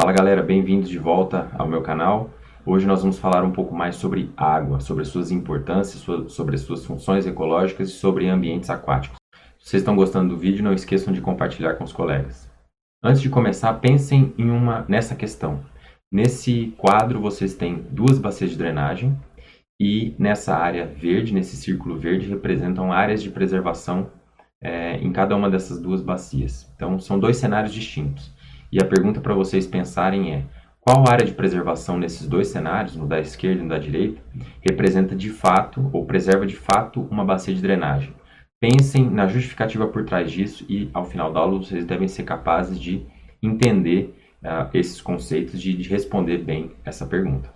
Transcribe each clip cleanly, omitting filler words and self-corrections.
Fala galera, bem-vindos de volta ao meu canal. Hoje nós vamos falar um pouco mais sobre água, sobre as suas importâncias, sobre as suas funções ecológicas e sobre ambientes aquáticos. Se vocês estão gostando do vídeo, não esqueçam de compartilhar com os colegas. Antes de começar, pensem nessa questão. Nesse quadro vocês têm duas bacias de drenagem e nessa área verde, nesse círculo verde, representam áreas de preservação em cada uma dessas duas bacias. Então são dois cenários distintos. E a pergunta para vocês pensarem é: qual área de preservação nesses dois cenários, no da esquerda e no da direita, representa de fato ou preserva de fato uma bacia de drenagem? Pensem na justificativa por trás disso e ao final da aula vocês devem ser capazes de entender esses conceitos, de responder bem essa pergunta.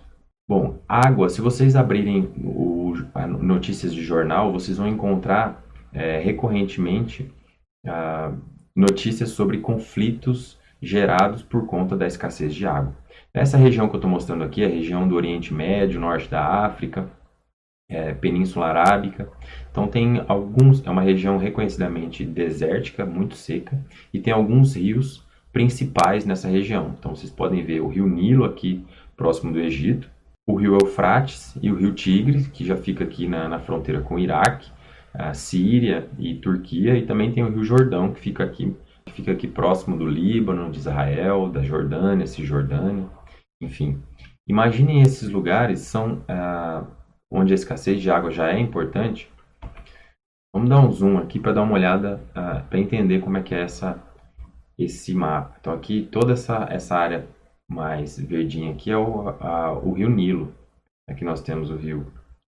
Bom, água, se vocês abrirem notícias de jornal, vocês vão encontrar recorrentemente notícias sobre conflitos gerados por conta da escassez de água. Essa região que eu estou mostrando aqui é a região do Oriente Médio, norte da África, Península Arábica. Então é uma região reconhecidamente desértica, muito seca, e tem alguns rios principais nessa região. Então vocês podem ver o rio Nilo aqui próximo do Egito, o rio Eufrates e o rio Tigre, que já fica aqui na fronteira com o Iraque, a Síria e Turquia, e também tem o rio Jordão, que fica aqui próximo do Líbano, de Israel, da Jordânia, Cisjordânia, enfim. Imaginem esses lugares são onde a escassez de água já é importante. Vamos dar um zoom aqui para dar uma olhada, para entender como é que é esse mapa. Então aqui, toda essa área mais verdinha aqui é o rio Nilo. Aqui nós temos o rio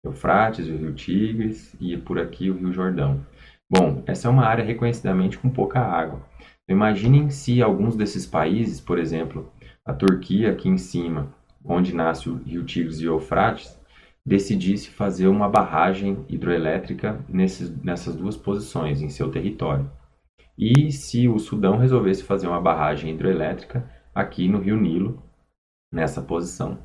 Eufrates, o rio Tigres e por aqui o rio Jordão. Bom, essa é uma área reconhecidamente com pouca água. Então, imaginem se alguns desses países, por exemplo, a Turquia aqui em cima, onde nasce o rio Tigres e o Eufrates, decidisse fazer uma barragem hidroelétrica nessas duas posições em seu território. E se o Sudão resolvesse fazer uma barragem hidroelétrica aqui no rio Nilo, nessa posição.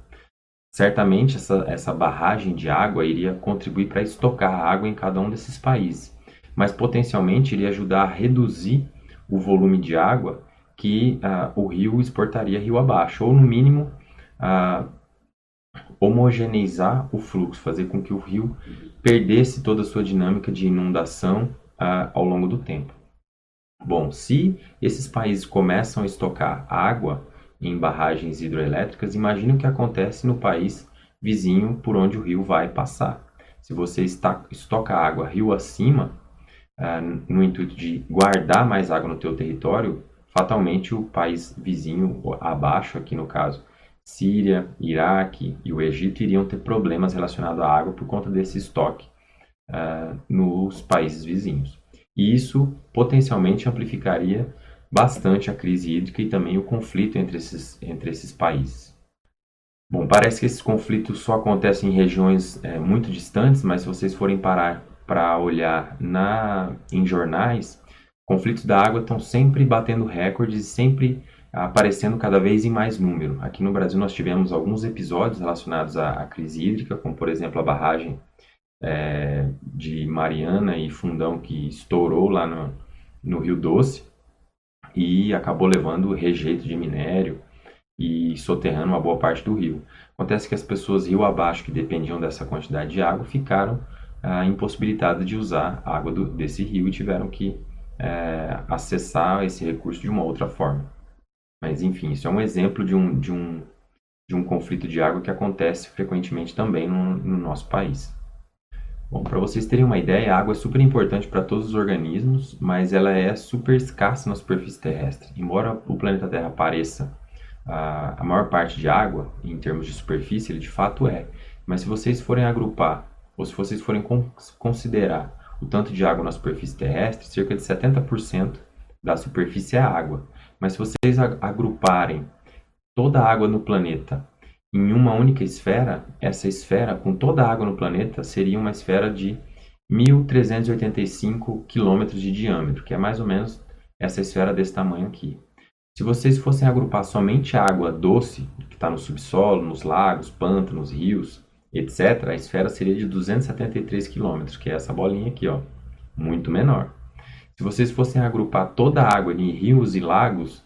Certamente essa barragem de água iria contribuir para estocar a água em cada um desses países, mas potencialmente iria ajudar a reduzir o volume de água que o rio exportaria rio abaixo, ou no mínimo homogeneizar o fluxo, fazer com que o rio perdesse toda a sua dinâmica de inundação ao longo do tempo. Bom, se esses países começam a estocar água em barragens hidroelétricas, imagine o que acontece no país vizinho por onde o rio vai passar. Se você estoca água rio acima, no intuito de guardar mais água no teu território, fatalmente o país vizinho abaixo, aqui no caso, Síria, Iraque e o Egito, iriam ter problemas relacionados à água por conta desse estoque nos países vizinhos. E isso potencialmente amplificaria bastante a crise hídrica e também o conflito entre esses países. Bom, parece que esses conflitos só acontecem em regiões muito distantes, mas se vocês forem parar para olhar em jornais, conflitos da água estão sempre batendo recordes e sempre aparecendo cada vez em mais número. Aqui no Brasil nós tivemos alguns episódios relacionados à crise hídrica, como por exemplo a barragem de Mariana e Fundão, que estourou lá no Rio Doce e acabou levando rejeito de minério e soterrando uma boa parte do rio. Acontece que as pessoas rio abaixo que dependiam dessa quantidade de água ficaram impossibilitadas de usar a água desse rio e tiveram que acessar esse recurso de uma outra forma. Mas enfim, isso é um exemplo de um conflito de água que acontece frequentemente também no nosso país. Bom, para vocês terem uma ideia, a água é super importante para todos os organismos, mas ela é super escassa na superfície terrestre. Embora o planeta Terra pareça a maior parte de água, em termos de superfície, ele de fato é. Mas se vocês forem agrupar, ou se vocês forem considerar o tanto de água na superfície terrestre, cerca de 70% da superfície é água. Mas se vocês agruparem toda a água no planeta em uma única esfera, essa esfera, com toda a água no planeta, seria uma esfera de 1.385 quilômetros de diâmetro, que é mais ou menos essa esfera desse tamanho aqui. Se vocês fossem agrupar somente a água doce, que está no subsolo, nos lagos, pântanos, rios, etc., a esfera seria de 273 quilômetros, que é essa bolinha aqui, ó, muito menor. Se vocês fossem agrupar toda a água em rios e lagos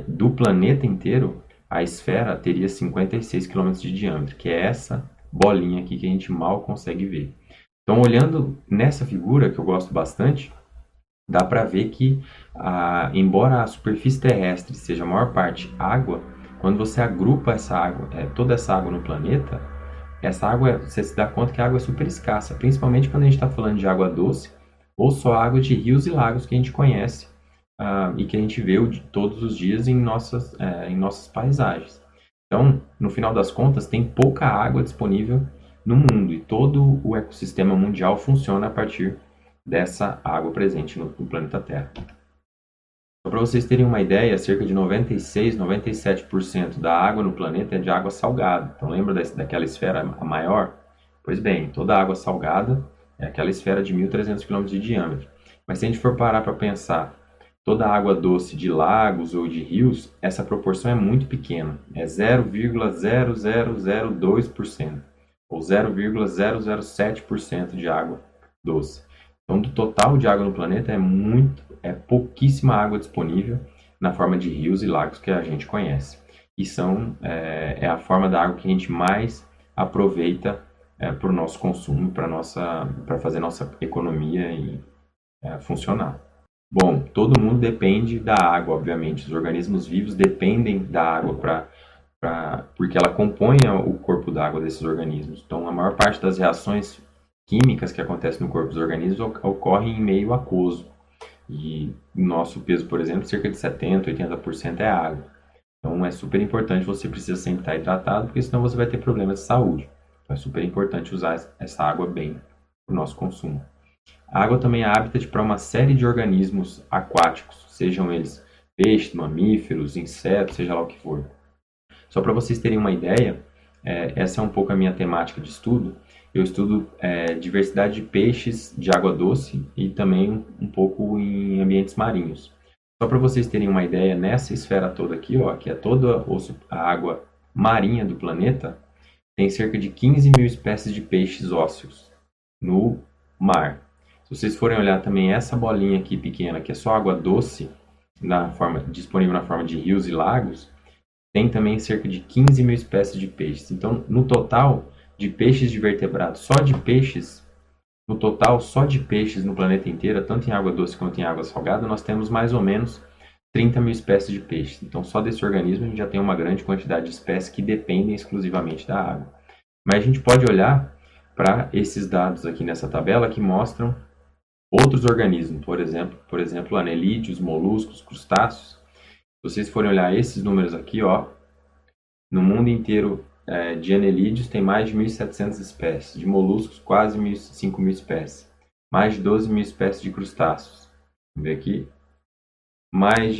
do planeta inteiro, a esfera teria 56 quilômetros de diâmetro, que é essa bolinha aqui que a gente mal consegue ver. Então, olhando nessa figura, que eu gosto bastante, dá para ver que, embora a superfície terrestre seja a maior parte água, quando você agrupa essa água, toda essa água no planeta, essa água, você se dá conta que a água é super escassa, principalmente quando a gente está falando de água doce ou só água de rios e lagos que a gente conhece, e que a gente vê todos os dias em nossas paisagens. Então, no final das contas, tem pouca água disponível no mundo e todo o ecossistema mundial funciona a partir dessa água presente no planeta Terra. Só para vocês terem uma ideia, cerca de 96, 97% da água no planeta é de água salgada. Então lembra daquela esfera maior? Pois bem, toda a água salgada é aquela esfera de 1.300 km de diâmetro. Mas se a gente for parar para pensar, toda a água doce de lagos ou de rios, essa proporção é muito pequena. É 0,0002% ou 0,007% de água doce. Então, do total de água no planeta é pouquíssima água disponível na forma de rios e lagos que a gente conhece. E é a forma da água que a gente mais aproveita para o nosso consumo, para fazer nossa economia funcionar. Bom, todo mundo depende da água, obviamente. Os organismos vivos dependem da água porque ela compõe o corpo d'água desses organismos. Então, a maior parte das reações químicas que acontecem no corpo dos organismos ocorrem em meio aquoso. E o nosso peso, por exemplo, cerca de 70%, 80% é água. Então é super importante, você precisa sempre estar hidratado, porque senão você vai ter problemas de saúde. Então é super importante usar essa água bem para o nosso consumo. A água também é habitat para uma série de organismos aquáticos, sejam eles peixes, mamíferos, insetos, seja lá o que for. Só para vocês terem uma ideia, essa é um pouco a minha temática de estudo. Eu estudo diversidade de peixes de água doce e também um pouco em ambientes marinhos. Só para vocês terem uma ideia, nessa esfera toda aqui, ó, que é toda a água marinha do planeta, tem cerca de 15 mil espécies de peixes ósseos no mar. Se vocês forem olhar também essa bolinha aqui pequena, que é só água doce, disponível na forma de rios e lagos, tem também cerca de 15 mil espécies de peixes. Então, no total de peixes de vertebrados, só de peixes no planeta inteiro, tanto em água doce quanto em água salgada, nós temos mais ou menos 30 mil espécies de peixes. Então, só desse organismo a gente já tem uma grande quantidade de espécies que dependem exclusivamente da água. Mas a gente pode olhar para esses dados aqui nessa tabela que mostram outros organismos, por exemplo, anelídeos, moluscos, crustáceos. Se vocês forem olhar esses números aqui, ó, no mundo inteiro de anelídeos tem mais de 1.700 espécies, de moluscos quase 5.000 espécies, mais de 12 mil espécies de crustáceos. Vamos ver aqui. Mais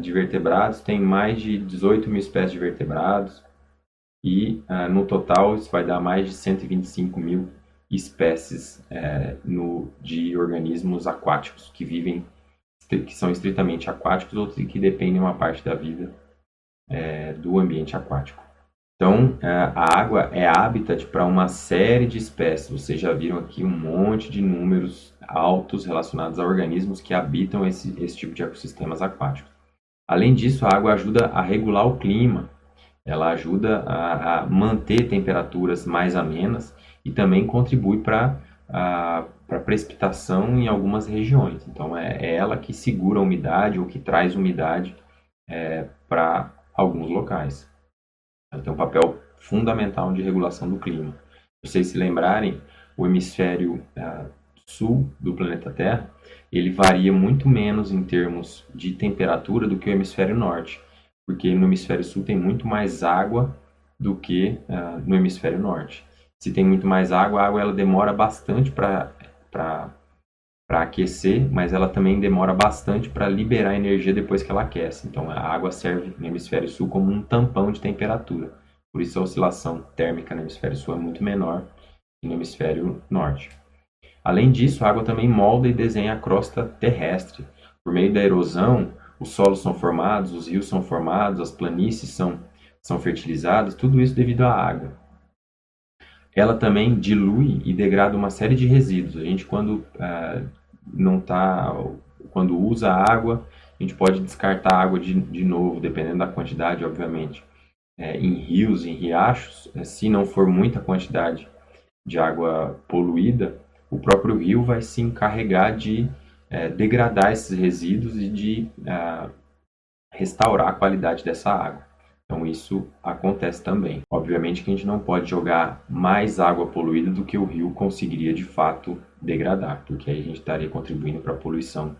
de vertebrados, tem mais de 18 mil espécies de vertebrados e no total isso vai dar mais de 125 mil espécies de organismos aquáticos que são estritamente aquáticos ou que dependem uma parte da vida do ambiente aquático. Então, a água é habitat para uma série de espécies. Vocês já viram aqui um monte de números altos relacionados a organismos que habitam esse tipo de ecossistemas aquáticos. Além disso, a água ajuda a regular o clima. Ela ajuda a manter temperaturas mais amenas e também contribui para a precipitação em algumas regiões. Então, é ela que segura a umidade ou que traz umidade para alguns locais. Ela tem um papel fundamental de regulação do clima. Se vocês se lembrarem, o hemisfério sul do planeta Terra, ele varia muito menos em termos de temperatura do que o hemisfério norte, porque no hemisfério sul tem muito mais água do que no hemisfério norte. Se tem muito mais água, a água ela demora bastante para aquecer, mas ela também demora bastante para liberar energia depois que ela aquece. Então a água serve no hemisfério sul como um tampão de temperatura. Por isso a oscilação térmica no hemisfério sul é muito menor que no hemisfério norte. Além disso, a água também molda e desenha a crosta terrestre. Por meio da erosão, os solos são formados, os rios são formados, as planícies são fertilizadas, tudo isso devido à água. Ela também dilui e degrada uma série de resíduos. A gente, quando usa a água gente pode descartar água de novo, dependendo da quantidade, obviamente, em rios, em riachos. Se não for muita quantidade de água poluída, o próprio rio vai se encarregar de degradar esses resíduos e de restaurar a qualidade dessa água. Então isso acontece também. Obviamente que a gente não pode jogar mais água poluída do que o rio conseguiria de fato degradar, porque aí a gente estaria contribuindo para a poluição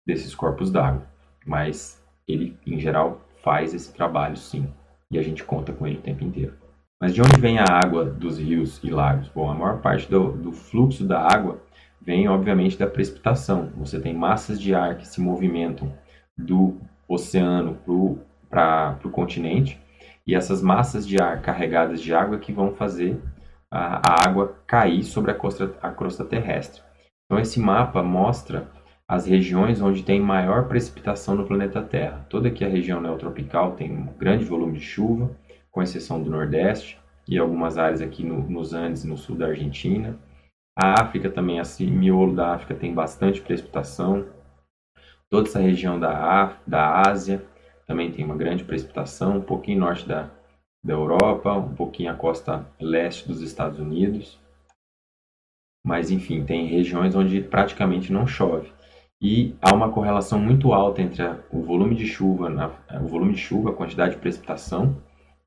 desses corpos d'água. Mas ele, em geral, faz esse trabalho sim, e a gente conta com ele o tempo inteiro. Mas de onde vem a água dos rios e lagos? Bom, a maior parte do fluxo da água vem, obviamente, da precipitação. Você tem massas de ar que se movimentam do oceano para o continente, e essas massas de ar carregadas de água que vão fazer a água cair sobre a crosta terrestre. Então, esse mapa mostra as regiões onde tem maior precipitação no planeta Terra. Toda aqui a região neotropical tem um grande volume de chuva, com exceção do Nordeste e algumas áreas aqui nos Andes, no sul da Argentina. A África também, assim, miolo da África tem bastante precipitação. Toda essa região da Ásia também tem uma grande precipitação, um pouquinho norte da Europa, um pouquinho a costa leste dos Estados Unidos. Mas, enfim, tem regiões onde praticamente não chove. E há uma correlação muito alta entre o volume de chuva, a quantidade de precipitação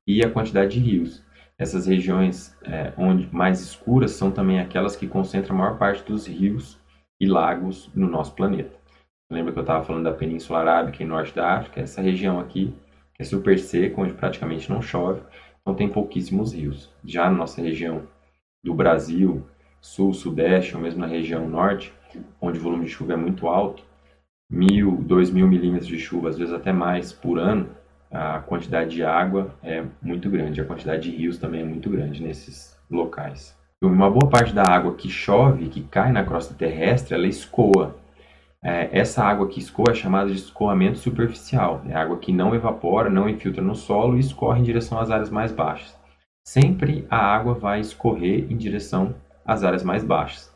e a quantidade de rios. Essas regiões onde mais escuras são também aquelas que concentram a maior parte dos rios e lagos no nosso planeta. Lembra que eu estava falando da Península Arábica e Norte da África? Essa região aqui é super seca, onde praticamente não chove, então tem pouquíssimos rios. Já na nossa região do Brasil, sul, sudeste, ou mesmo na região norte, onde o volume de chuva é muito alto, 1.000, 2.000 milímetros de chuva, às vezes até mais por ano, a quantidade de água é muito grande, a quantidade de rios também é muito grande nesses locais. Uma boa parte da água que chove, que cai na crosta terrestre, ela escoa. Essa água que escoa é chamada de escoamento superficial. É água que não evapora, não infiltra no solo e escorre em direção às áreas mais baixas. Sempre a água vai escorrer em direção às áreas mais baixas.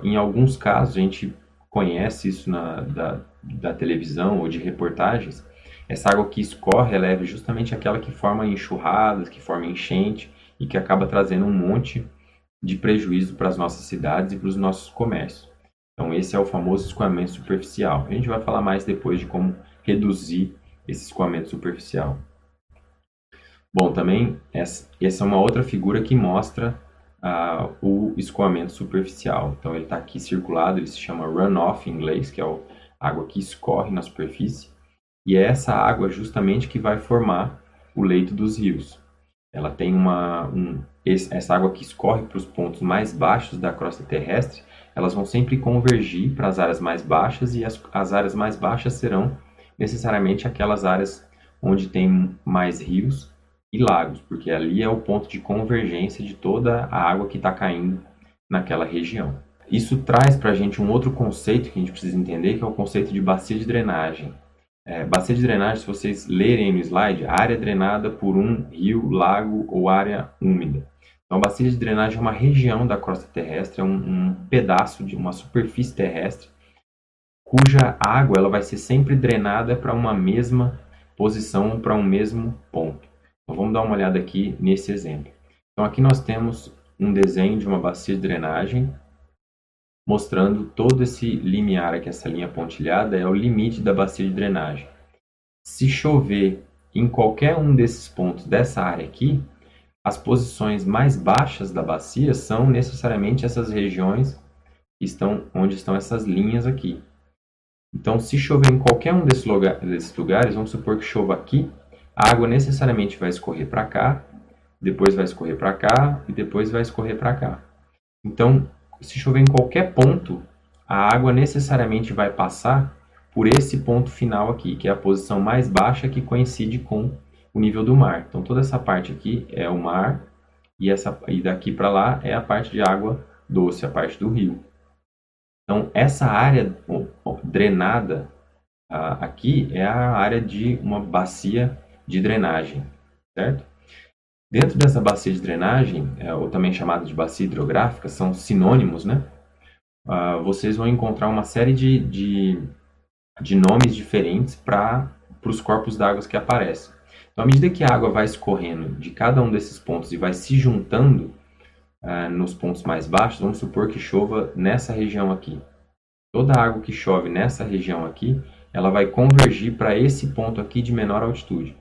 Em alguns casos, a gente conhece isso da televisão ou de reportagens. Essa água que escorre, ela é justamente aquela que forma enxurradas, que forma enchente e que acaba trazendo um monte de prejuízo para as nossas cidades e para os nossos comércios. Então, esse é o famoso escoamento superficial. A gente vai falar mais depois de como reduzir esse escoamento superficial. Bom, também essa é uma outra figura que mostra o escoamento superficial. Então, ele está aqui circulado, ele se chama runoff em inglês, que é a água que escorre na superfície. E é essa água justamente que vai formar o leito dos rios. Ela tem essa água que escorre para os pontos mais baixos da crosta terrestre, elas vão sempre convergir para as áreas mais baixas, e as áreas mais baixas serão necessariamente aquelas áreas onde tem mais rios e lagos, porque ali é o ponto de convergência de toda a água que está caindo naquela região. Isso traz para a gente um outro conceito que a gente precisa entender, que é o conceito de bacia de drenagem. Bacia de drenagem, se vocês lerem no slide, área drenada por um rio, lago ou área úmida. Então, a bacia de drenagem é uma região da crosta terrestre, é um pedaço de uma superfície terrestre, cuja água ela vai ser sempre drenada para uma mesma posição, para um mesmo ponto. Então, vamos dar uma olhada aqui nesse exemplo. Então, aqui nós temos um desenho de uma bacia de drenagem, mostrando todo esse limiar aqui, essa linha pontilhada, é o limite da bacia de drenagem. Se chover em qualquer um desses pontos dessa área aqui, as posições mais baixas da bacia são necessariamente essas regiões onde estão essas linhas aqui. Então, se chover em qualquer um desses lugares, vamos supor que chova aqui, a água necessariamente vai escorrer para cá, depois vai escorrer para cá e depois vai escorrer para cá. Então, se chover em qualquer ponto, a água necessariamente vai passar por esse ponto final aqui, que é a posição mais baixa que coincide com o nível do mar. Então, toda essa parte aqui é o mar e daqui para lá é a parte de água doce, a parte do rio. Então, essa área drenada aqui é a área de uma bacia de drenagem, certo? Dentro dessa bacia de drenagem, ou também chamada de bacia hidrográfica, são sinônimos, né? Vocês vão encontrar uma série de de nomes diferentes para os corpos d'água que aparecem. Então, à medida que a água vai escorrendo de cada um desses pontos e vai se juntando nos pontos mais baixos, vamos supor que chova nessa região aqui. Toda a água que chove nessa região aqui, ela vai convergir para esse ponto aqui de menor altitude.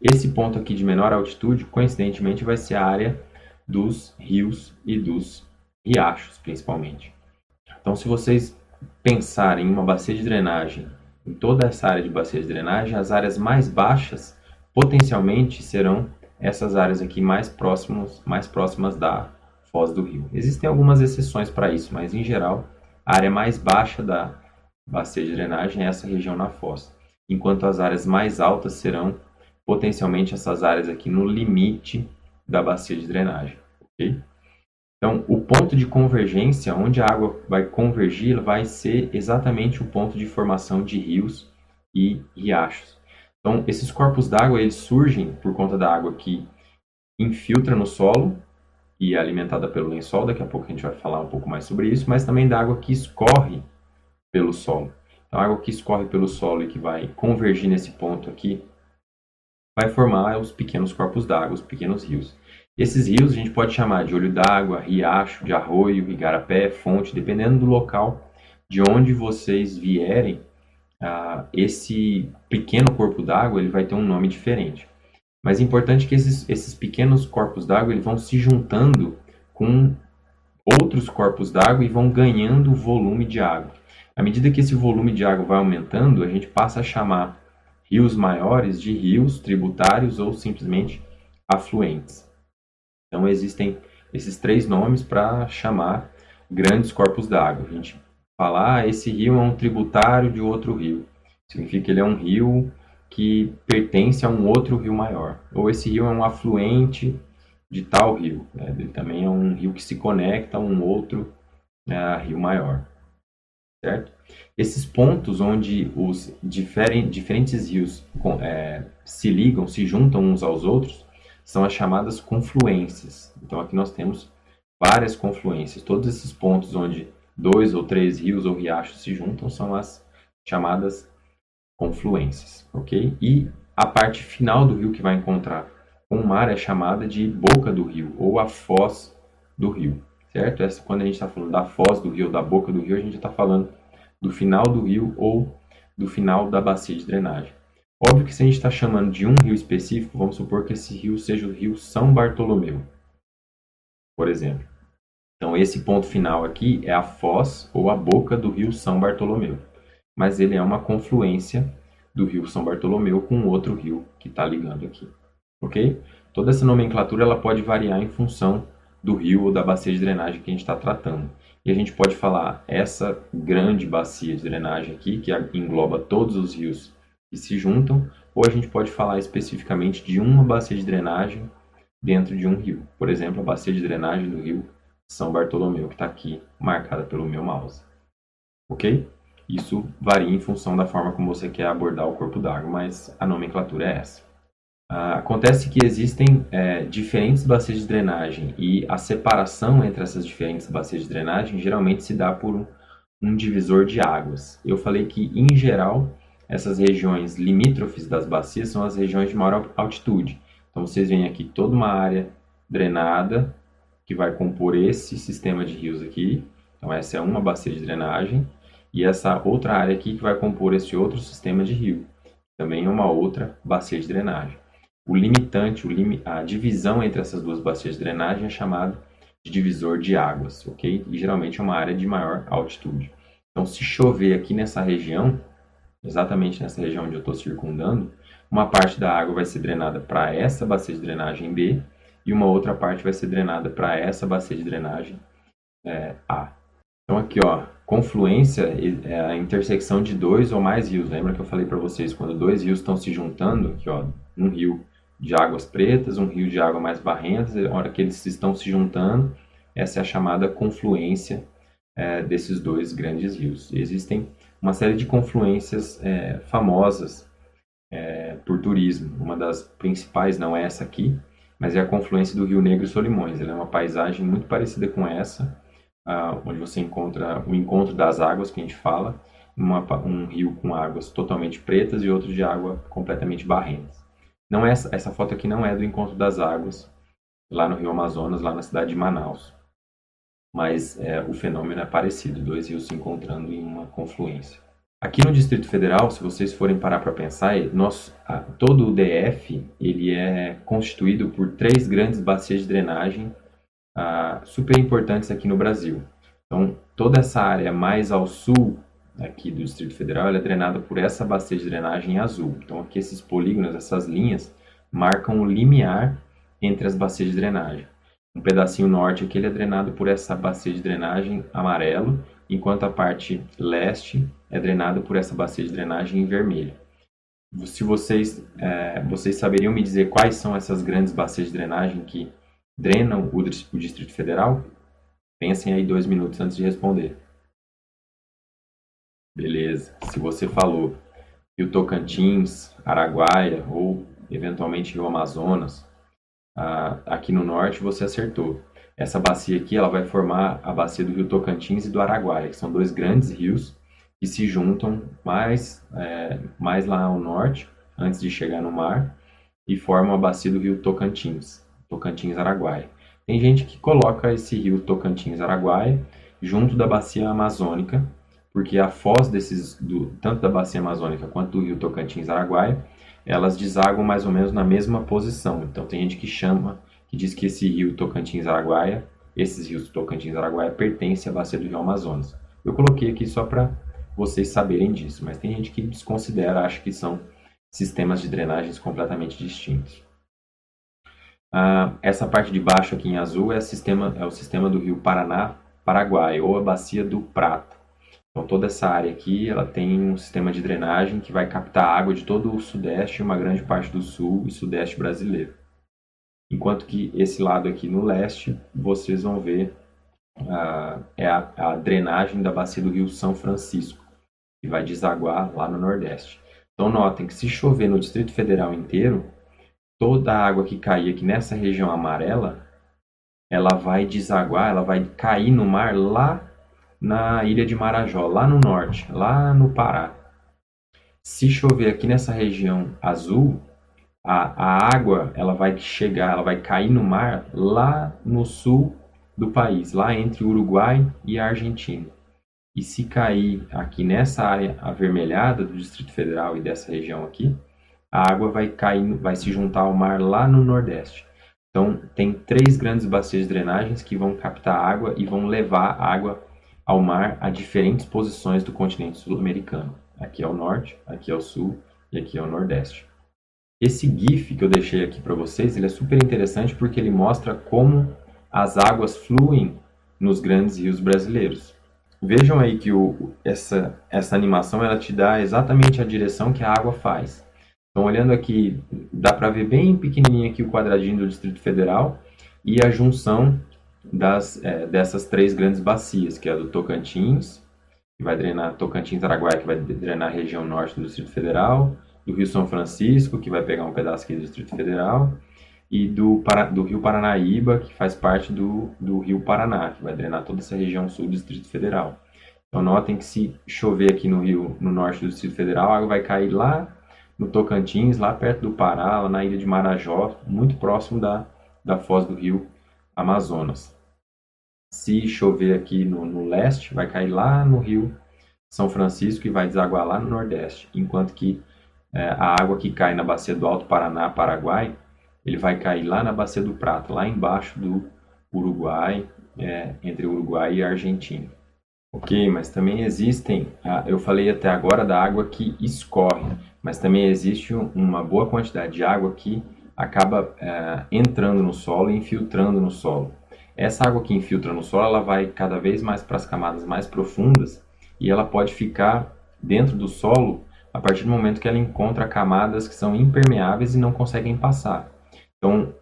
Esse ponto aqui de menor altitude, coincidentemente, vai ser a área dos rios e dos riachos, principalmente. Então, se vocês pensarem em uma bacia de drenagem, em toda essa área de bacia de drenagem, as áreas mais baixas, potencialmente, serão essas áreas aqui mais próximas da foz do rio. Existem algumas exceções para isso, mas, em geral, a área mais baixa da bacia de drenagem é essa região na foz, enquanto as áreas mais altas serão potencialmente essas áreas aqui no limite da bacia de drenagem, ok? Então, o ponto de convergência, onde a água vai convergir, vai ser exatamente o ponto de formação de rios e riachos. Então, esses corpos d'água, eles surgem por conta da água que infiltra no solo e é alimentada pelo lençol, daqui a pouco a gente vai falar um pouco mais sobre isso, mas também da água que escorre pelo solo. Então, a água que escorre pelo solo e que vai convergir nesse ponto aqui, vai formar os pequenos corpos d'água, os pequenos rios. Esses rios a gente pode chamar de olho d'água, riacho, de arroio, igarapé, fonte, dependendo do local de onde vocês vierem, esse pequeno corpo d'água ele vai ter um nome diferente. Mas é importante que esses pequenos corpos d'água eles vão se juntando com outros corpos d'água e vão ganhando volume de água. À medida que esse volume de água vai aumentando, a gente passa a chamar rios maiores de rios tributários ou simplesmente afluentes. Então existem esses três nomes para chamar grandes corpos d'água. A gente fala, esse rio é um tributário de outro rio. Significa que ele é um rio que pertence a um outro rio maior. Ou esse rio é um afluente de tal rio. Ele também é um rio que se conecta a um outro rio maior. Certo? Esses pontos onde os diferentes rios se ligam, se juntam uns aos outros, são as chamadas confluências. Então aqui nós temos várias confluências. Todos esses pontos onde 2 ou 3 rios ou riachos se juntam são as chamadas confluências, ok? E a parte final do rio que vai encontrar com o mar é chamada de boca do rio ou a foz do rio, certo? Essa, quando a gente está falando da foz do rio, da boca do rio, a gente está falando do final do rio ou do final da bacia de drenagem. Óbvio que se a gente está chamando de um rio específico, vamos supor que esse rio seja o rio São Bartolomeu, por exemplo. Então esse ponto final aqui é a foz ou a boca do rio São Bartolomeu. Mas ele é uma confluência do rio São Bartolomeu com outro rio que está ligando aqui, ok? Toda essa nomenclatura ela pode variar em função do rio ou da bacia de drenagem que a gente está tratando. E a gente pode falar essa grande bacia de drenagem aqui, que engloba todos os rios que se juntam, ou a gente pode falar especificamente de uma bacia de drenagem dentro de um rio. Por exemplo, a bacia de drenagem do rio São Bartolomeu, que está aqui marcada pelo meu mouse. Ok? Isso varia em função da forma como você quer abordar o corpo d'água, mas a nomenclatura é essa. Acontece que existem diferentes bacias de drenagem e a separação entre essas diferentes bacias de drenagem geralmente se dá por um divisor de águas. Eu falei que, em geral, essas regiões limítrofes das bacias são as regiões de maior altitude. Então, vocês veem aqui toda uma área drenada que vai compor esse sistema de rios aqui. Então, essa é uma bacia de drenagem. E essa outra área aqui que vai compor esse outro sistema de rio. Também é uma outra bacia de drenagem. O limitante, a divisão entre essas duas bacias de drenagem é chamado de divisor de águas, ok? E geralmente é uma área de maior altitude. Então, se chover aqui nessa região, exatamente nessa região onde eu estou circundando, uma parte da água vai ser drenada para essa bacia de drenagem B e uma outra parte vai ser drenada para essa bacia de drenagem A. Então, aqui, ó, confluência é a intersecção de dois ou mais rios. Lembra que eu falei para vocês, quando dois rios estão se juntando, aqui, ó, um rio de águas pretas, um rio de água mais barrentas, na hora que eles estão se juntando, essa é a chamada confluência desses dois grandes rios. Existem uma série de confluências famosas por turismo. Uma das principais, não é essa aqui, mas é a confluência do Rio Negro e Solimões. Ela é uma paisagem muito parecida com essa, onde você encontra o encontro das águas, que a gente fala. um rio com águas totalmente pretas e outro de água completamente barrentas. Não é essa foto aqui não é do Encontro das Águas, lá no Rio Amazonas, lá na cidade de Manaus. Mas o fenômeno é parecido, dois rios se encontrando em uma confluência. Aqui no Distrito Federal, se vocês forem parar para pensar, todo o DF ele é constituído por 3 grandes bacias de drenagem super importantes aqui no Brasil. Então, toda essa área mais ao sul aqui do Distrito Federal ela é drenada por essa bacia de drenagem azul. Então, aqui esses polígonos, essas linhas, marcam o limiar entre as bacias de drenagem. Um pedacinho norte aqui ele é drenado por essa bacia de drenagem amarelo, enquanto a parte leste é drenada por essa bacia de drenagem em vermelho. Se vocês saberiam me dizer quais são essas grandes bacias de drenagem que drenam o Distrito Federal? Pensem aí 2 minutos antes de responder. Beleza. Se você falou Rio Tocantins, Araguaia ou eventualmente Rio Amazonas, aqui no norte você acertou. Essa bacia aqui ela vai formar a bacia do Rio Tocantins e do Araguaia, que são 2 grandes rios que se juntam mais lá ao norte, antes de chegar no mar, e formam a bacia do Rio Tocantins, Tocantins-Araguaia. Tem gente que coloca esse rio Tocantins-Araguaia junto da bacia amazônica, porque a foz tanto da bacia amazônica quanto do rio Tocantins-Araguaia, elas desaguam mais ou menos na mesma posição. Então tem gente que diz que esse rio Tocantins-Araguaia, esses rios Tocantins-Araguaia pertencem à bacia do rio Amazonas. Eu coloquei aqui só para vocês saberem disso, mas tem gente que desconsidera, acha que são sistemas de drenagens completamente distintos. Essa parte de baixo aqui em azul é o sistema do rio Paraná-Paraguai, ou a bacia do Prata. Então toda essa área aqui ela tem um sistema de drenagem que vai captar água de todo o sudeste e uma grande parte do sul e sudeste brasileiro. Enquanto que esse lado aqui no leste, vocês vão ver a drenagem da bacia do rio São Francisco, que vai desaguar lá no Nordeste. Então notem que se chover no Distrito Federal inteiro, toda a água que cair aqui nessa região amarela, ela vai desaguar, ela vai cair no mar lá na ilha de Marajó, lá no norte, lá no Pará. Se chover aqui nessa região azul, a água ela vai cair no mar lá no sul do país, lá entre o Uruguai e a Argentina. E se cair aqui nessa área avermelhada do Distrito Federal e dessa região aqui, a água vai se juntar ao mar lá no Nordeste. Então, tem 3 grandes bacias de drenagens que vão captar água e vão levar a água ao mar a diferentes posições do continente sul-americano. Aqui é o norte, aqui é o sul e aqui é o nordeste. Esse GIF que eu deixei aqui para vocês, ele é super interessante porque ele mostra como as águas fluem nos grandes rios brasileiros. Vejam aí que essa animação ela te dá exatamente a direção que a água faz. Então, olhando aqui, dá para ver bem pequenininho aqui o quadradinho do Distrito Federal e a junção dessas 3 grandes bacias, que é a do Tocantins, que vai drenar Tocantins-Araguaia, que vai drenar a região norte do Distrito Federal, do Rio São Francisco, que vai pegar um pedaço aqui do Distrito Federal, e do Rio Paranaíba, que faz parte do Rio Paraná, que vai drenar toda essa região sul do Distrito Federal. Então notem que se chover aqui no norte do Distrito Federal, a água vai cair lá no Tocantins, lá perto do Pará, lá na ilha de Marajó, muito próximo da foz do rio Amazonas. Se chover aqui no leste, vai cair lá no rio São Francisco e vai desaguar lá no Nordeste, enquanto que a água que cai na bacia do Alto Paraná, Paraguai, ele vai cair lá na bacia do Prata, lá embaixo do Uruguai, entre o Uruguai e a Argentina. Ok, mas também existem, eu falei até agora da água que escorre, mas também existe uma boa quantidade de água que acaba entrando no solo e infiltrando no solo. Essa água que infiltra no solo, ela vai cada vez mais para as camadas mais profundas e ela pode ficar dentro do solo a partir do momento que ela encontra camadas que são impermeáveis e não conseguem passar. Então,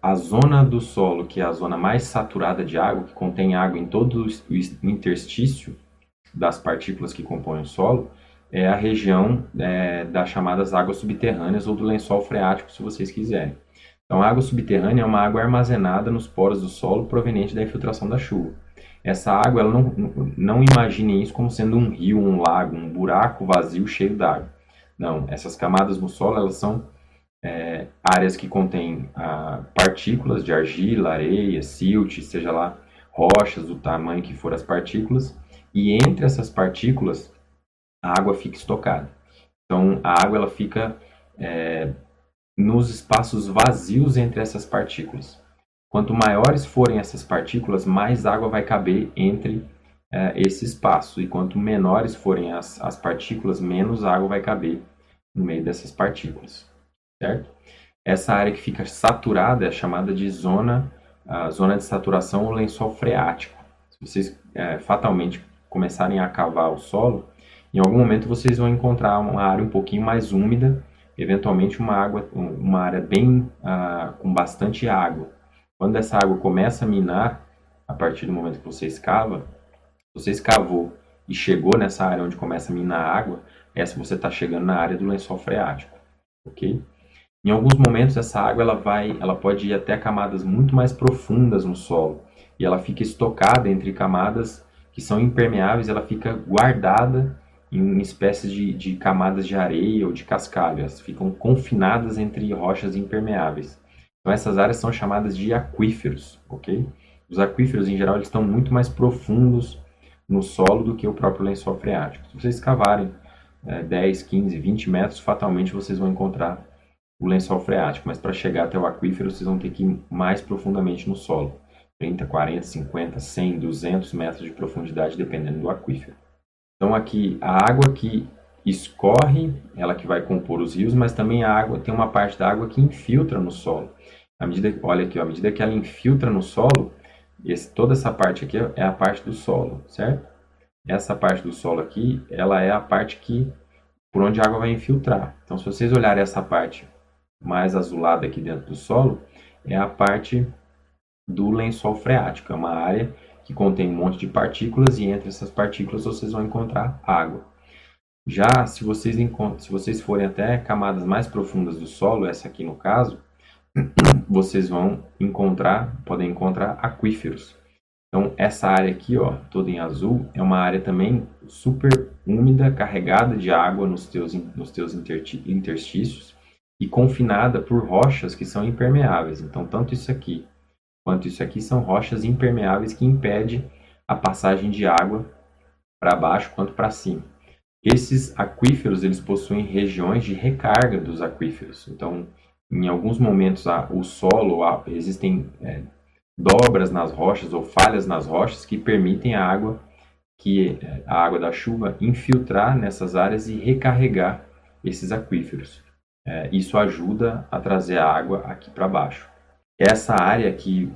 a zona do solo, que é a zona mais saturada de água, que contém água em todo o interstício das partículas que compõem o solo, é a região das chamadas águas subterrâneas ou do lençol freático, se vocês quiserem. Então, a água subterrânea é uma água armazenada nos poros do solo proveniente da infiltração da chuva. Essa água, ela não imagine isso como sendo um rio, um lago, um buraco vazio cheio d'água. Não, essas camadas no solo, elas são áreas que contêm partículas de argila, areia, silt, seja lá, rochas, do tamanho que for as partículas, e entre essas partículas a água fica estocada. Então a água ela fica nos espaços vazios entre essas partículas. Quanto maiores forem essas partículas, mais água vai caber entre esse espaço, e quanto menores forem as partículas, menos água vai caber no meio dessas partículas, certo? Essa área que fica saturada é chamada de zona de saturação ou lençol freático. Se vocês fatalmente começarem a cavar o solo, em algum momento vocês vão encontrar uma área um pouquinho mais úmida, eventualmente uma área bem com bastante água. Quando essa água começa a minar, a partir do momento que você escavou e chegou nessa área onde começa a minar a água, você está chegando na área do lençol freático, ok? Em alguns momentos essa água ela pode ir até camadas muito mais profundas no solo, e ela fica estocada entre camadas que são impermeáveis, ela fica guardada em espécies de camadas de areia ou de cascalho, elas ficam confinadas entre rochas impermeáveis. Então essas áreas são chamadas de aquíferos, ok? Os aquíferos em geral eles estão muito mais profundos no solo do que o próprio lençol freático. Se vocês cavarem 10, 15, 20 metros, fatalmente vocês vão encontrar o lençol freático, mas para chegar até o aquífero vocês vão ter que ir mais profundamente no solo. 30, 40, 50, 100, 200 metros de profundidade, dependendo do aquífero. Então aqui, a água que escorre, ela que vai compor os rios, mas também tem uma parte da água que infiltra no solo. Olha aqui, à medida que ela infiltra no solo, toda essa parte aqui é a parte do solo, certo? Essa parte do solo aqui, ela é a parte por onde a água vai infiltrar. Então, se vocês olharem essa parte mais azulada aqui dentro do solo, é a parte do lençol freático. É uma área que contém um monte de partículas, e entre essas partículas vocês vão encontrar água. Já se vocês forem até camadas mais profundas do solo, essa aqui no caso, vocês podem encontrar aquíferos. Então essa área aqui, ó, toda em azul, é uma área também super úmida, carregada de água nos teus interstícios e confinada por rochas que são impermeáveis. Então tanto isso aqui quanto isso aqui são rochas impermeáveis que impedem a passagem de água para baixo quanto para cima. Esses aquíferos eles possuem regiões de recarga dos aquíferos. Então, em alguns momentos, o solo, existem dobras nas rochas ou falhas nas rochas que permitem a água da chuva infiltrar nessas áreas e recarregar esses aquíferos. Isso ajuda a trazer a água aqui para baixo. Essa área que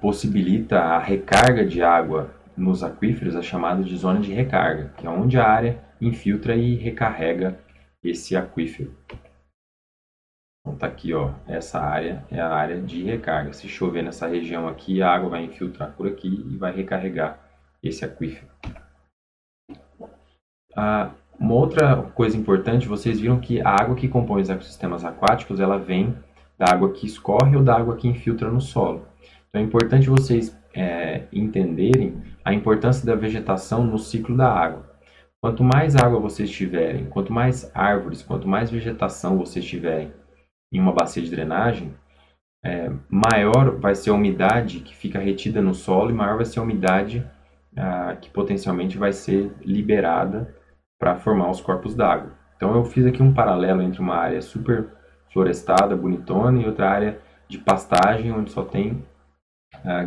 possibilita a recarga de água nos aquíferos é chamada de zona de recarga, que é onde a área infiltra e recarrega esse aquífero. Então tá aqui, ó, essa área é a área de recarga. Se chover nessa região aqui, a água vai infiltrar por aqui e vai recarregar esse aquífero. Uma outra coisa importante, vocês viram que a água que compõe os ecossistemas aquáticos, ela vem da água que escorre ou da água que infiltra no solo. Então é importante vocês entenderem a importância da vegetação no ciclo da água. Quanto mais água vocês tiverem, quanto mais árvores, quanto mais vegetação vocês tiverem em uma bacia de drenagem, maior vai ser a umidade que fica retida no solo e maior vai ser a umidade que potencialmente vai ser liberada para formar os corpos d'água. Então eu fiz aqui um paralelo entre uma área super florestada, bonitona, e outra área de pastagem onde só tem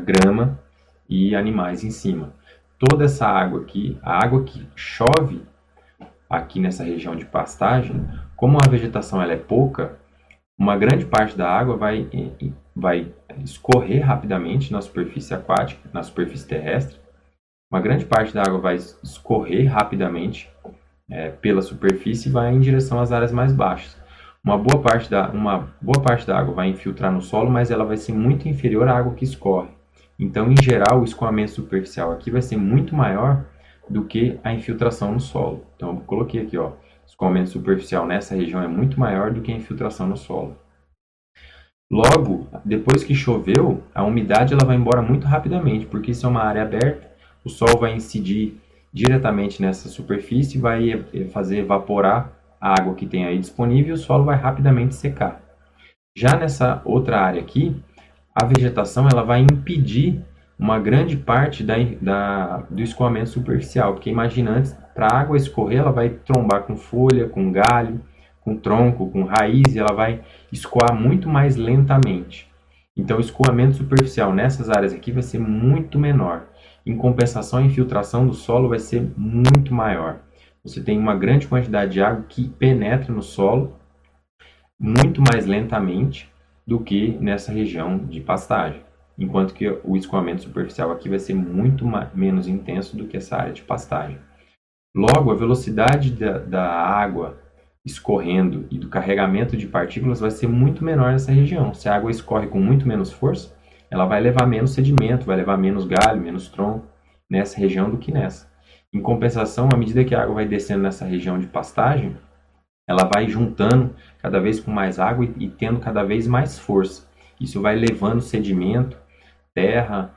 grama e animais em cima. Toda essa água aqui, a água que chove aqui nessa região de pastagem, como a vegetação ela é pouca, uma grande parte da água vai escorrer rapidamente na superfície aquática, na superfície terrestre. Uma grande parte da água vai escorrer rapidamente pela superfície e vai em direção às áreas mais baixas. Uma boa parte da água vai infiltrar no solo, mas ela vai ser muito inferior à água que escorre. Então, em geral, o escoamento superficial aqui vai ser muito maior do que a infiltração no solo. Então, eu coloquei aqui, ó, o escoamento superficial nessa região é muito maior do que a infiltração no solo. Logo, depois que choveu, a umidade ela vai embora muito rapidamente, porque isso é uma área aberta, o sol vai incidir diretamente nessa superfície e vai fazer evaporar a água que tem aí disponível e o solo vai rapidamente secar. Já nessa outra área aqui, a vegetação ela vai impedir uma grande parte do escoamento superficial, porque imagina antes, para a água escorrer, ela vai trombar com folha, com galho, com tronco, com raiz, e ela vai escoar muito mais lentamente. Então, o escoamento superficial nessas áreas aqui vai ser muito menor. Em compensação, a infiltração do solo vai ser muito maior. Você tem uma grande quantidade de água que penetra no solo muito mais lentamente do que nessa região de pastagem, enquanto que o escoamento superficial aqui vai ser muito menos intenso do que essa área de pastagem. Logo, a velocidade da água escorrendo e do carregamento de partículas vai ser muito menor nessa região. Se a água escorre com muito menos força, ela vai levar menos sedimento, vai levar menos galho, menos tronco nessa região do que nessa. Em compensação, à medida que a água vai descendo nessa região de pastagem, ela vai juntando cada vez com mais água e tendo cada vez mais força. Isso vai levando sedimento, terra,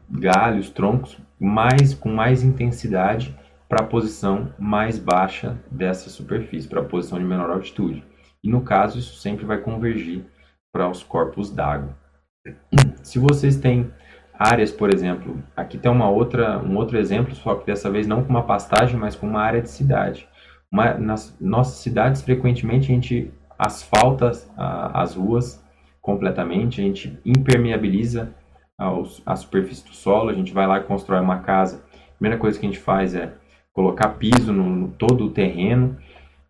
galhos, troncos, com mais intensidade para a posição mais baixa dessa superfície, para a posição de menor altitude. E no caso, isso sempre vai convergir para os corpos d'água. Se vocês têm áreas, por exemplo, aqui tem um outro exemplo, só que dessa vez não com uma pastagem, mas com uma área de cidade. Nas nossas cidades, frequentemente, a gente asfalta as ruas completamente, a gente impermeabiliza a superfície do solo, a gente vai lá e constrói uma casa. A primeira coisa que a gente faz é colocar piso no todo o terreno.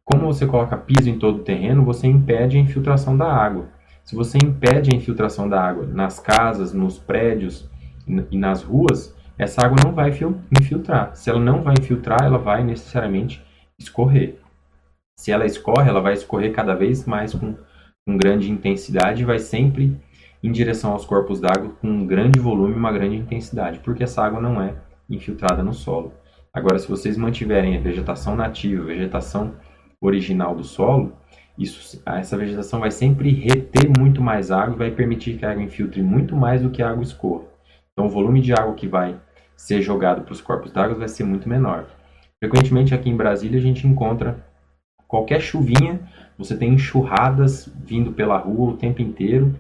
Como você coloca piso em todo o terreno, você impede a infiltração da água. Se você impede a infiltração da água nas casas, nos prédios e nas ruas, essa água não vai infiltrar. Se ela não vai infiltrar, ela vai necessariamente escorrer. Se ela escorre, ela vai escorrer cada vez mais com grande intensidade e vai sempre em direção aos corpos d'água com um grande volume e uma grande intensidade, porque essa água não é infiltrada no solo. Agora, se vocês mantiverem a vegetação nativa, a vegetação original do solo, essa vegetação vai sempre reter muito mais água e vai permitir que a água infiltre muito mais do que a água escorra. Então, o volume de água que vai ser jogado para os corpos d'água vai ser muito menor. Frequentemente aqui em Brasília a gente encontra qualquer chuvinha, você tem enxurradas vindo pela rua o tempo inteiro,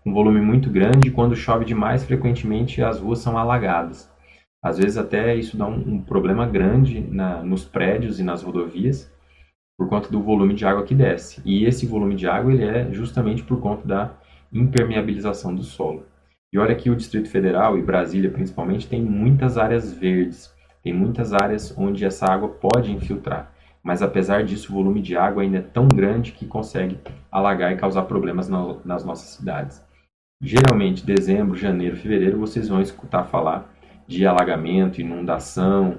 com volume muito grande, e quando chove demais, frequentemente as ruas são alagadas. Às vezes até isso dá um problema grande nos prédios e nas rodovias, por conta do volume de água que desce. E esse volume de água ele é justamente por conta da impermeabilização do solo. E olha que o Distrito Federal e Brasília principalmente tem muitas áreas verdes, tem muitas áreas onde essa água pode infiltrar. Mas apesar disso, o volume de água ainda é tão grande que consegue alagar e causar problemas nas nossas cidades. Geralmente, dezembro, janeiro, fevereiro, vocês vão escutar falar de alagamento, inundação,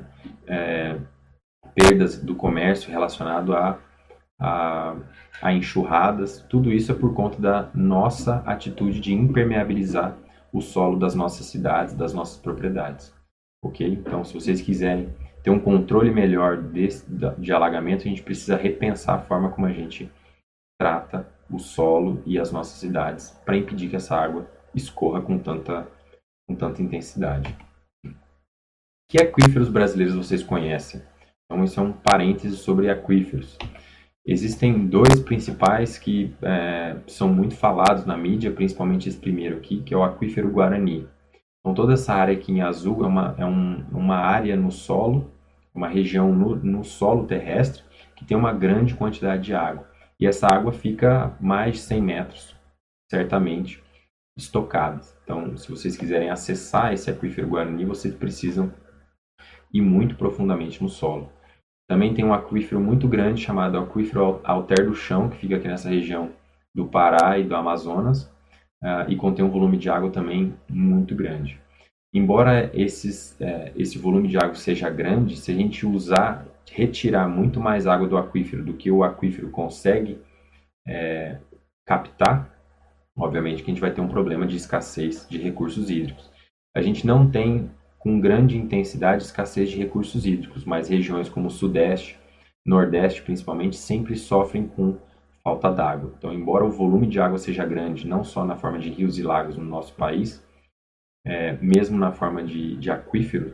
perdas do comércio relacionado a enxurradas. Tudo isso é por conta da nossa atitude de impermeabilizar o solo das nossas cidades, das nossas propriedades. Ok? Então, se vocês quiserem ter um controle melhor de alagamento, a gente precisa repensar a forma como a gente trata o solo e as nossas cidades para impedir que essa água escorra com tanta intensidade. Que aquíferos brasileiros vocês conhecem? Então, isso é um parêntese sobre aquíferos. Existem dois principais que são muito falados na mídia, principalmente esse primeiro aqui, que é o aquífero Guarani. Então, toda essa área aqui em azul é uma área no solo, uma região no solo terrestre, que tem uma grande quantidade de água. E essa água fica mais de 100 metros, certamente, estocada. Então, se vocês quiserem acessar esse aquífero Guarani, vocês precisam ir muito profundamente no solo. Também tem um aquífero muito grande chamado aquífero Alter do Chão, que fica aqui nessa região do Pará e do Amazonas, e contém um volume de água também muito grande. Embora esse volume de água seja grande, se a gente retirar muito mais água do aquífero do que o aquífero consegue captar, obviamente que a gente vai ter um problema de escassez de recursos hídricos. A gente não tem com grande intensidade escassez de recursos hídricos, mas regiões como o Sudeste, Nordeste principalmente, sempre sofrem com falta d'água. Então, embora o volume de água seja grande, não só na forma de rios e lagos no nosso país, mesmo na forma de aquífero,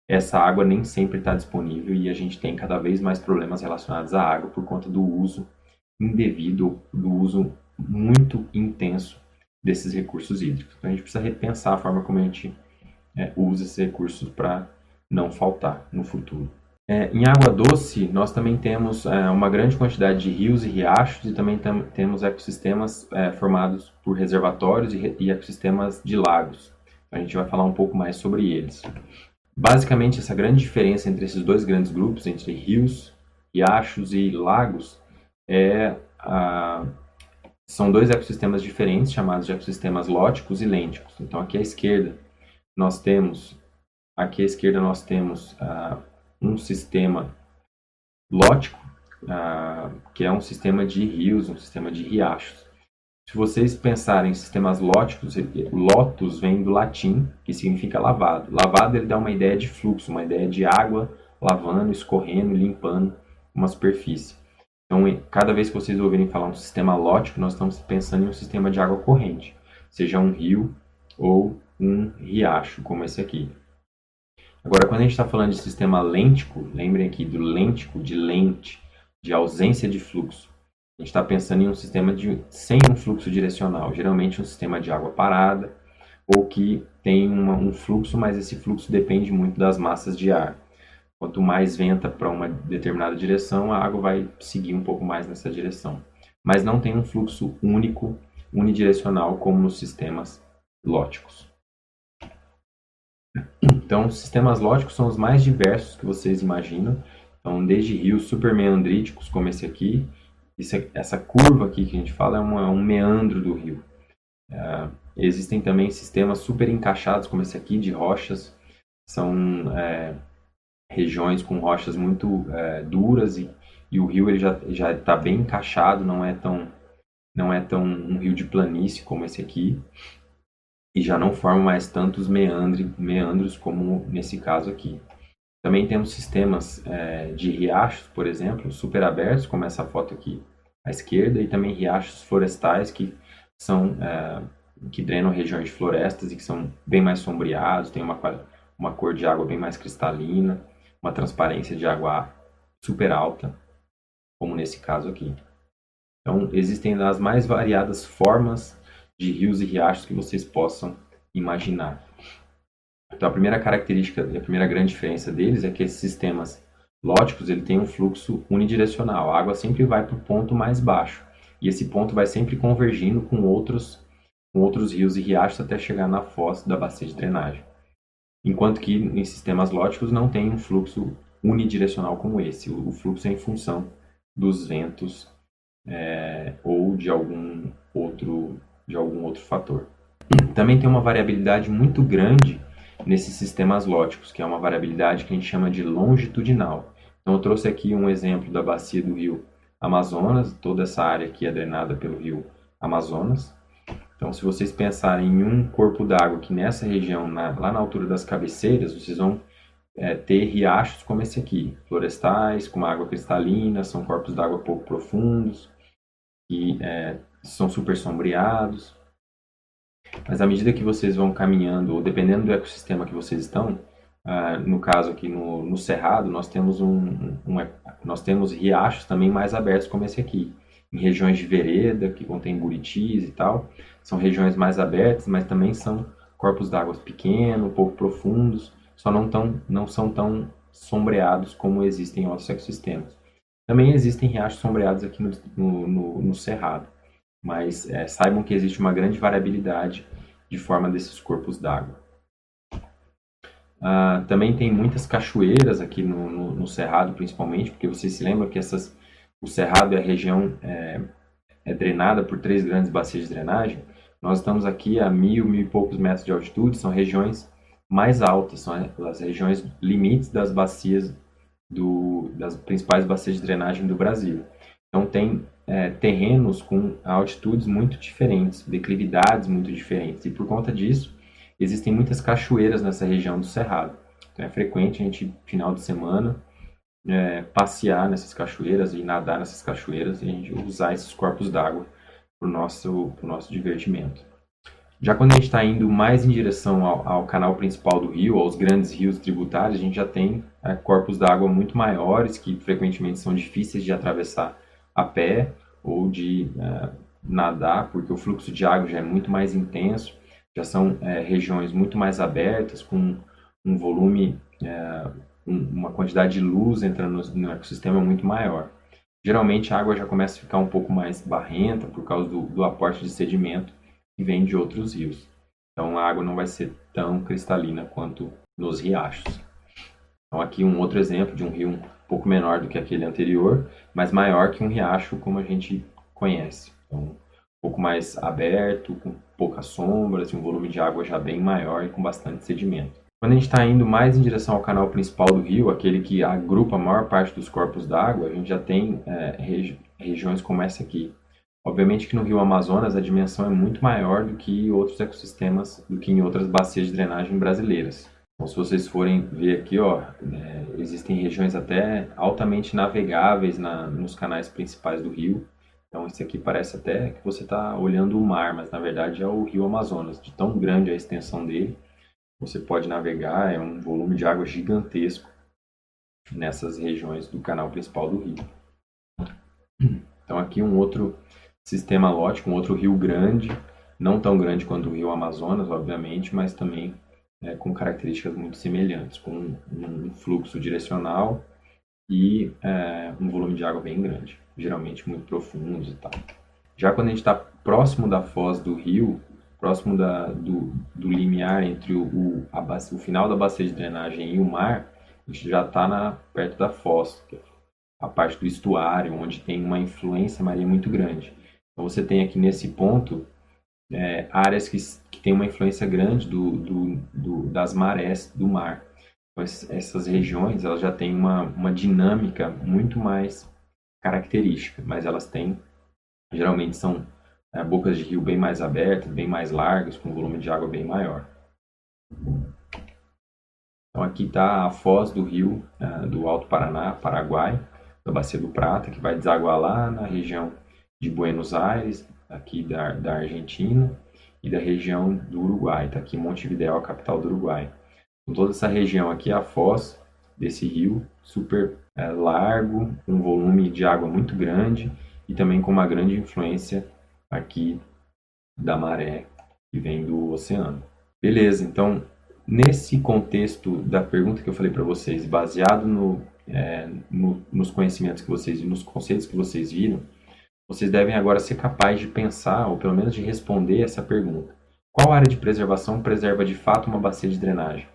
essa água nem sempre está disponível e a gente tem cada vez mais problemas relacionados à água por conta do uso indevido, do uso muito intenso desses recursos hídricos. Então, a gente precisa repensar a forma como a gente usa esses recursos para não faltar no futuro. Em água doce, nós também temos uma grande quantidade de rios e riachos e também temos ecossistemas formados por reservatórios e ecossistemas de lagos. Então, a gente vai falar um pouco mais sobre eles. Basicamente, essa grande diferença entre esses dois grandes grupos, entre rios, riachos e lagos, são dois ecossistemas diferentes, chamados de ecossistemas lóticos e lênticos. Então, aqui à esquerda nós temos um sistema lótico, que é um sistema de rios, um sistema de riachos. Se vocês pensarem em sistemas lóticos, lotus vem do latim, que significa lavado. Lavado ele dá uma ideia de fluxo, uma ideia de água lavando, escorrendo, limpando uma superfície. Então, cada vez que vocês ouvirem falar um sistema lótico, nós estamos pensando em um sistema de água corrente, seja um rio ou um riacho, como esse aqui. Agora, quando a gente está falando de sistema lêntico, lembrem aqui do lêntico, de lente, de ausência de fluxo. A gente está pensando em um sistema sem um fluxo direcional, geralmente um sistema de água parada, ou que tem um fluxo, mas esse fluxo depende muito das massas de ar. Quanto mais venta para uma determinada direção, a água vai seguir um pouco mais nessa direção. Mas não tem um fluxo único, unidirecional, como nos sistemas lóticos. Então, os sistemas lóticos são os mais diversos que vocês imaginam. Então, desde rios super meandríticos, como esse aqui. Essa curva aqui que a gente fala é um meandro do rio. Existem também sistemas super encaixados, como esse aqui, de rochas. São regiões com rochas muito duras e o rio ele já está bem encaixado, não é tão um rio de planície como esse aqui. E já não forma mais tantos meandros como nesse caso aqui. Também temos sistemas de riachos, por exemplo, super abertos, como essa foto aqui à esquerda, e também riachos florestais que drenam regiões de florestas e que são bem mais sombreados, têm uma cor de água bem mais cristalina, uma transparência de água super alta, como nesse caso aqui. Então, existem as mais variadas formas de rios e riachos que vocês possam imaginar. Então, a primeira característica, a primeira grande diferença deles é que esses sistemas lóticos ele tem um fluxo unidirecional. A água sempre vai para o ponto mais baixo e esse ponto vai sempre convergindo com outros rios e riachos até chegar na foz da bacia de drenagem. Enquanto que em sistemas lóticos não tem um fluxo unidirecional como esse. O fluxo é em função dos ventos ou de algum outro fator. Também tem uma variabilidade muito grande nesses sistemas lóticos, que é uma variabilidade que a gente chama de longitudinal. Então eu trouxe aqui um exemplo da bacia do rio Amazonas, toda essa área aqui é drenada pelo rio Amazonas. Então se vocês pensarem em um corpo d'água que nessa região, lá na altura das cabeceiras, vocês vão ter riachos como esse aqui, florestais, com uma água cristalina, são corpos d'água pouco profundos, que são super sombreados. Mas à medida que vocês vão caminhando, ou dependendo do ecossistema que vocês estão, no caso aqui no Cerrado, nós temos riachos também mais abertos como esse aqui. Em regiões de vereda, que contém buritis e tal, são regiões mais abertas, mas também são corpos d'água pequenos, pouco profundos, só não são tão sombreados como existem em outros ecossistemas. Também existem riachos sombreados aqui no Cerrado, mas saibam que existe uma grande variabilidade de forma desses corpos d'água. Também tem muitas cachoeiras aqui no Cerrado, principalmente, porque vocês se lembram que o Cerrado é a região drenada por 3 grandes bacias de drenagem. Nós estamos aqui a 1.000 e poucos metros de altitude, são regiões mais altas, são as regiões limites das bacias das principais bacias de drenagem do Brasil. Então tem terrenos com altitudes muito diferentes, declividades muito diferentes, e por conta disso existem muitas cachoeiras nessa região do Cerrado. Então é frequente a gente, final de semana, passear nessas cachoeiras e nadar nessas cachoeiras e a gente usar esses corpos d'água para o nosso divertimento. Já quando a gente está indo mais em direção ao canal principal do rio, aos grandes rios tributários, a gente já tem corpos d'água muito maiores, que frequentemente são difíceis de atravessar a pé ou de nadar, porque o fluxo de água já é muito mais intenso, já são regiões muito mais abertas, com um volume, uma quantidade de luz entrando no ecossistema muito maior. Geralmente a água já começa a ficar um pouco mais barrenta por causa do aporte de sedimento que vem de outros rios. Então a água não vai ser tão cristalina quanto nos riachos. Então aqui um outro exemplo de um rio um pouco menor do que aquele anterior, mas maior que um riacho como a gente conhece. Então, um pouco mais aberto, com poucas sombras e um volume de água já bem maior e com bastante sedimento. Quando a gente está indo mais em direção ao canal principal do rio, aquele que agrupa a maior parte dos corpos d'água, a gente já tem regiões como essa aqui. Obviamente que no rio Amazonas a dimensão é muito maior do que outros ecossistemas, do que em outras bacias de drenagem brasileiras. Então, se vocês forem ver aqui, existem regiões até altamente navegáveis nos canais principais do rio. Então, isso aqui parece até que você está olhando o mar, mas na verdade é o rio Amazonas. De tão grande a extensão dele, você pode navegar, é um volume de água gigantesco nessas regiões do canal principal do rio. Então, aqui um outro sistema lótico, um outro rio grande, não tão grande quanto o rio Amazonas, obviamente, mas também com características muito semelhantes, com um fluxo direcional e um volume de água bem grande, geralmente muito profundos e tal. Já quando a gente está próximo da foz do rio, próximo do limiar entre o final da bacia de drenagem e o mar, a gente já está perto da foz, que é a parte do estuário, onde tem uma influência marinha muito grande. Então você tem aqui nesse ponto áreas que têm uma influência grande das marés do mar. Então, essas regiões elas já têm uma dinâmica muito mais característica, mas elas têm, geralmente são bocas de rio bem mais abertas, bem mais largas, com volume de água bem maior. Então aqui está a foz do rio do Alto Paraná, Paraguai, da Bacia do Prata, que vai desaguar lá na região de Buenos Aires, aqui da Argentina, e da região do Uruguai. Está aqui Montevidéu, a capital do Uruguai. Então, toda essa região aqui é a foz desse rio, super largo, com um volume de água muito grande e também com uma grande influência aqui da maré que vem do oceano. Beleza, então nesse contexto da pergunta que eu falei para vocês, baseado nos conhecimentos que vocês e nos conceitos que vocês viram, vocês devem agora ser capazes de pensar, ou pelo menos de responder essa pergunta. Qual área de preservação preserva de fato uma bacia de drenagem?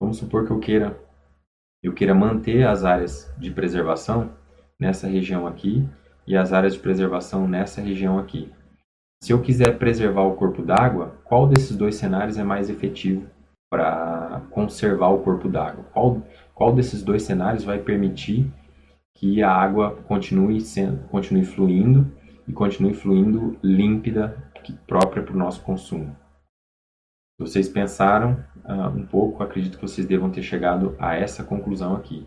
Vamos supor que eu queira manter as áreas de preservação nessa região aqui e as áreas de preservação nessa região aqui. Se eu quiser preservar o corpo d'água, qual desses dois cenários é mais efetivo para conservar o corpo d'água? Qual desses dois cenários vai permitir que a água continue fluindo e continue fluindo límpida, própria para o nosso consumo? Se vocês pensaram um pouco, acredito que vocês devam ter chegado a essa conclusão aqui.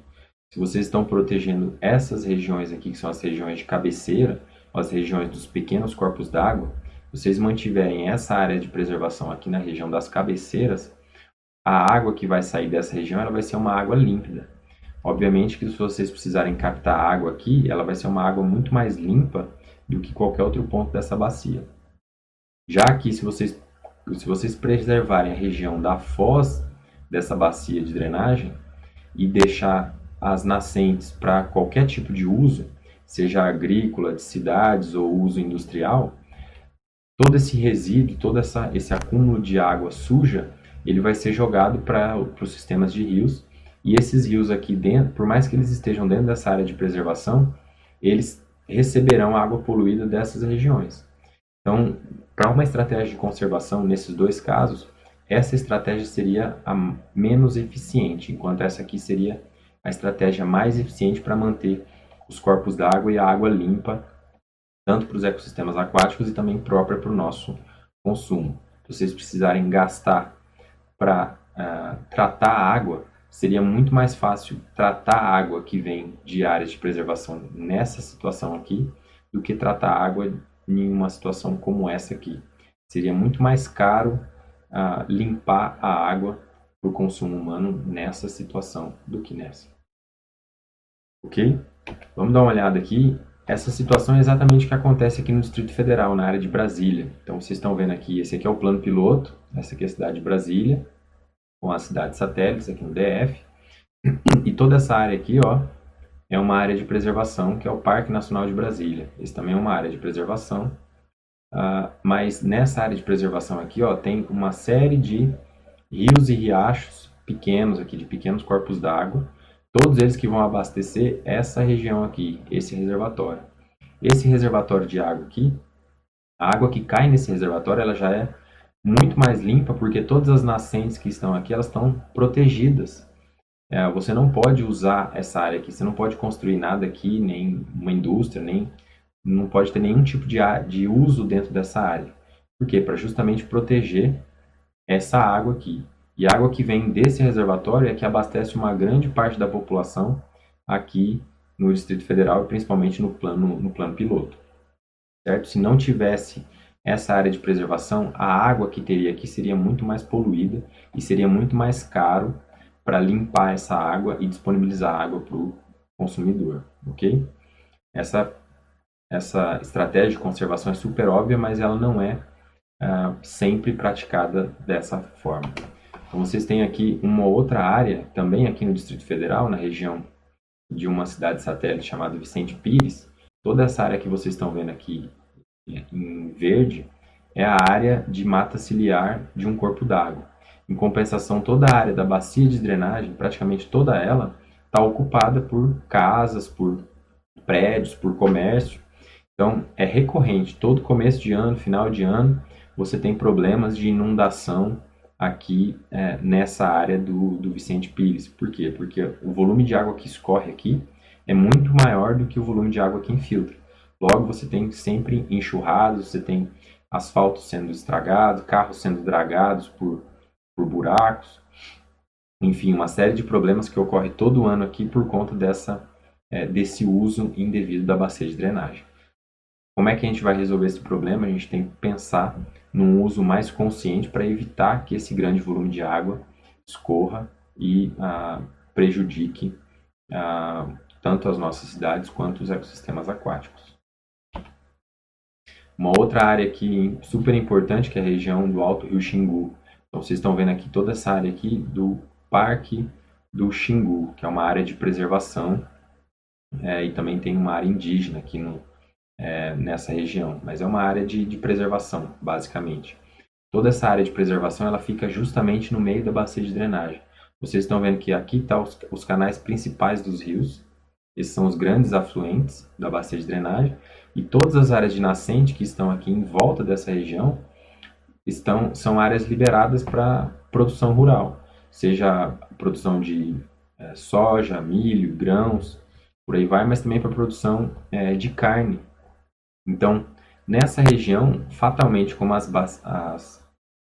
Se vocês estão protegendo essas regiões aqui, que são as regiões de cabeceira, as regiões dos pequenos corpos d'água, vocês mantiverem essa área de preservação aqui na região das cabeceiras, a água que vai sair dessa região ela vai ser uma água límpida. Obviamente que se vocês precisarem captar água aqui, ela vai ser uma água muito mais limpa do que qualquer outro ponto dessa bacia. Já aqui, se vocês preservarem a região da foz dessa bacia de drenagem e deixar as nascentes para qualquer tipo de uso, seja agrícola, de cidades ou uso industrial, todo esse resíduo, todo esse acúmulo de água suja, ele vai ser jogado para os sistemas de rios, e esses rios aqui dentro, por mais que eles estejam dentro dessa área de preservação, eles receberão água poluída dessas regiões. Então, para uma estratégia de conservação, nesses dois casos, essa estratégia seria a menos eficiente, enquanto essa aqui seria a estratégia mais eficiente para manter os corpos d'água e a água limpa, tanto para os ecossistemas aquáticos e também própria para o nosso consumo. Se vocês precisarem gastar para tratar a água, seria muito mais fácil tratar a água que vem de áreas de preservação nessa situação aqui do que tratar a água em uma situação como essa aqui. Seria muito mais caro limpar a água para o consumo humano nessa situação do que nessa. Ok? Vamos dar uma olhada aqui. Essa situação é exatamente o que acontece aqui no Distrito Federal, na área de Brasília. Então, vocês estão vendo aqui, esse aqui é o plano piloto, essa aqui é a cidade de Brasília, com as cidades satélites aqui no DF. E toda essa área aqui, ó, é uma área de preservação, que é o Parque Nacional de Brasília. Esse também é uma área de preservação. Mas nessa área de preservação aqui, ó, tem uma série de rios e riachos pequenos aqui, de pequenos corpos d'água, todos eles que vão abastecer essa região aqui, esse reservatório. Esse reservatório de água aqui, a água que cai nesse reservatório, ela já é muito mais limpa, porque todas as nascentes que estão aqui, elas estão protegidas. Você não pode usar essa área aqui, você não pode construir nada aqui, nem uma indústria, nem não pode ter nenhum tipo de uso dentro dessa área. Por quê? Para justamente proteger essa água aqui. E a água que vem desse reservatório é que abastece uma grande parte da população aqui no Distrito Federal e principalmente no plano piloto. Certo? Se não tivesse essa área de preservação, a água que teria aqui seria muito mais poluída e seria muito mais caro para limpar essa água e disponibilizar água para o consumidor, ok? Essa estratégia de conservação é super óbvia, mas ela não é sempre praticada dessa forma. Então, vocês têm aqui uma outra área, também aqui no Distrito Federal, na região de uma cidade satélite chamada Vicente Pires. Toda essa área que vocês estão vendo aqui em verde é a área de mata ciliar de um corpo d'água. Em compensação, toda a área da bacia de drenagem, praticamente toda ela, está ocupada por casas, por prédios, por comércio. Então, é recorrente, todo começo de ano, final de ano, você tem problemas de inundação aqui nessa área do Vicente Pires. Por quê? Porque o volume de água que escorre aqui é muito maior do que o volume de água que infiltra. Logo, você tem sempre enxurrados, você tem asfalto sendo estragado, carros sendo dragados por buracos. Enfim, uma série de problemas que ocorre todo ano aqui por conta desse uso indevido da bacia de drenagem. Como é que a gente vai resolver esse problema? A gente tem que pensar num uso mais consciente para evitar que esse grande volume de água escorra e prejudique tanto as nossas cidades quanto os ecossistemas aquáticos. Uma outra área aqui super importante, que é a região do Alto Rio Xingu. Então, vocês estão vendo aqui toda essa área aqui do Parque do Xingu, que é uma área de preservação, e também tem uma área indígena aqui nessa região, mas é uma área de preservação, basicamente. Toda essa área de preservação ela fica justamente no meio da bacia de drenagem. Vocês estão vendo que aqui estão os canais principais dos rios, esses são os grandes afluentes da bacia de drenagem, e todas as áreas de nascente que estão aqui em volta dessa região são áreas liberadas para produção rural, seja produção de soja, milho, grãos, por aí vai, mas também para produção de carne. Então, nessa região, fatalmente, como as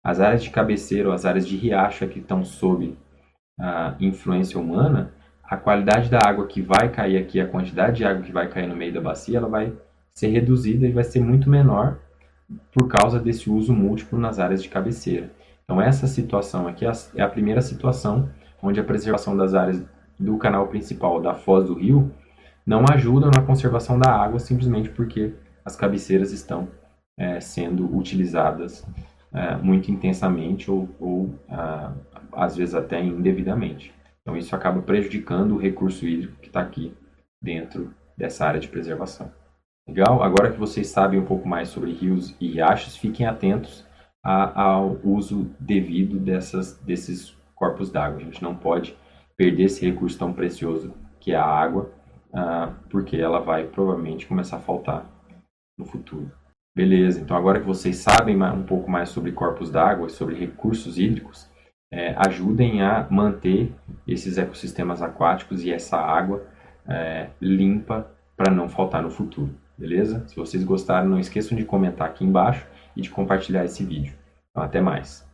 áreas de cabeceira ou as áreas de riacho que estão sob a influência humana, a qualidade da água que vai cair aqui, a quantidade de água que vai cair no meio da bacia, ela vai ser reduzida e vai ser muito menor por causa desse uso múltiplo nas áreas de cabeceira. Então, essa situação aqui é a primeira situação onde a preservação das áreas do canal principal da foz do rio não ajuda na conservação da água, simplesmente porque as cabeceiras estão sendo utilizadas muito intensamente ou às vezes até indevidamente. Então isso acaba prejudicando o recurso hídrico que está aqui dentro dessa área de preservação. Legal? Agora que vocês sabem um pouco mais sobre rios e riachos, fiquem atentos ao uso devido desses corpos d'água. A gente não pode perder esse recurso tão precioso que é a água, porque ela vai provavelmente começar a faltar no futuro. Beleza, então agora que vocês sabem um pouco mais sobre corpos d'água, sobre recursos hídricos, ajudem a manter esses ecossistemas aquáticos e essa água limpa para não faltar no futuro, beleza? Se vocês gostaram, não esqueçam de comentar aqui embaixo e de compartilhar esse vídeo. Então, até mais!